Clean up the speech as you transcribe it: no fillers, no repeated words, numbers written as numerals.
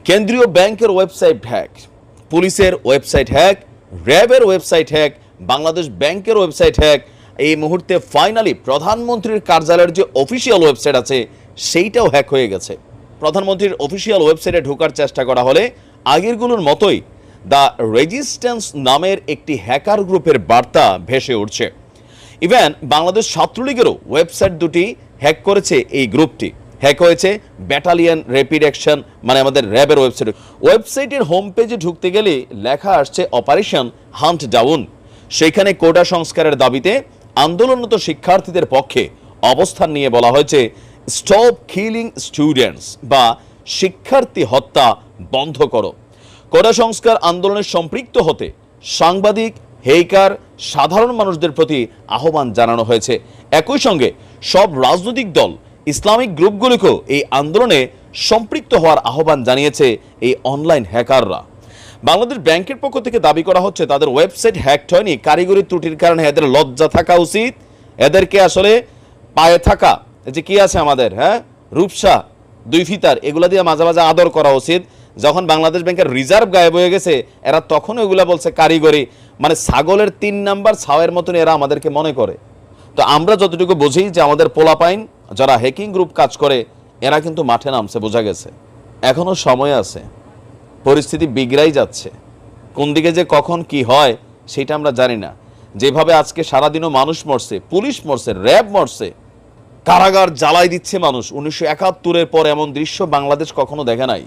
কেন্দ্রীয় ব্যাংকের website hack, পুলিশের ওয়েবসাইট হ্যাক, র্যাবের ওয়েবসাইট হ্যাক, বাংলাদেশ ব্যাংকের ওয়েবসাইট হ্যাক। এই মুহূর্তে ফাইনালি প্রধানমন্ত্রীর কার্যালয়ের যে অফিসিয়াল ওয়েবসাইট আছে সেইটাও হ্যাক হয়ে গেছে। প্রধানমন্ত্রীর অফিসিয়াল ওয়েবসাইটে ঢোকার চেষ্টা করা হলে আগেরগুলোর মতোই দ্য রেজিস্ট্যান্স নামের একটি হ্যাকার গ্রুপের বার্তা ভেসে উঠছে। ইভেন বাংলাদেশ ছাত্রলীগেরও ওয়েবসাইট দুটি হ্যাক করেছে এই গ্রুপটি। হ্যাক হয়েছে ব্যাটালিয়ন র্যাপিড অ্যাকশন মানে আমাদের র্যাবের ওয়েবসাইট। ওয়েবসাইটের হোম পেজে ঢুকতে গেলে লেখা আসছে অপারেশন হান্ট ডাউন। সেখানে কোটা সংস্কারের দাবিতে আন্দোলনরত শিক্ষার্থীদের পক্ষে অবস্থান নিয়ে বলা হয়েছে স্টপ কিলিং স্টুডেন্টস বা শিক্ষার্থী হত্যা বন্ধ করো। কোটা সংস্কার আন্দোলনে সম্পৃক্ত হতে সাংবাদিক, হেকার, সাধারণ মানুষদের প্রতি আহ্বান জানানো হয়েছে। একই সঙ্গে সব রাজনৈতিক দল, ইসলামিক গ্রুপগুলিকেও এই আন্দোলনে সম্পৃক্ত হওয়ার আহ্বান জানিয়েছে এই অনলাইন হ্যাকাররা। বাংলাদেশ ব্যাংকের পক্ষ থেকে দাবি করা হচ্ছে তাদের ওয়েবসাইট হ্যাকড হয়নি, কারিগরি ত্রুটির কারণে এদের লজ্জা থাকা উচিত। এদেরকে আসলে পায়ে থাকা যে কি আছে আমাদের রূপসা, দুই ফিতার, এগুলা দিয়ে মাঝে মাঝে আদর করা উচিত। যখন বাংলাদেশ ব্যাংকের রিজার্ভ গায়েব হয়ে গেছে এরা তখন ওইগুলা বলছে কারিগরি, মানে ছাগলের 3 নাম্বার ছাওয়ের মতন এরা আমাদেরকে মনে করে। তো আমরা যতটুকু বুঝি যে আমাদের পোলাপাইন যারা হ্যাকিং গ্রুপ কাজ করে এরা কিন্তু মাঠে নামছে, বোঝা গেছে। এখনো সময় আছে, পরিস্থিতি বিগড়াই যাচ্ছে। কোন দিকে যে কখন কি হয় সেটা আমরা জানি না। যেভাবে আজকে সারাদিনও মানুষ মরছে, পুলিশ মরছে, র্যাব মরছে, কারাগার জ্বালাই দিচ্ছে মানুষ। 1971-এর পর এমন দৃশ্য বাংলাদেশ কখনো দেখে নাই।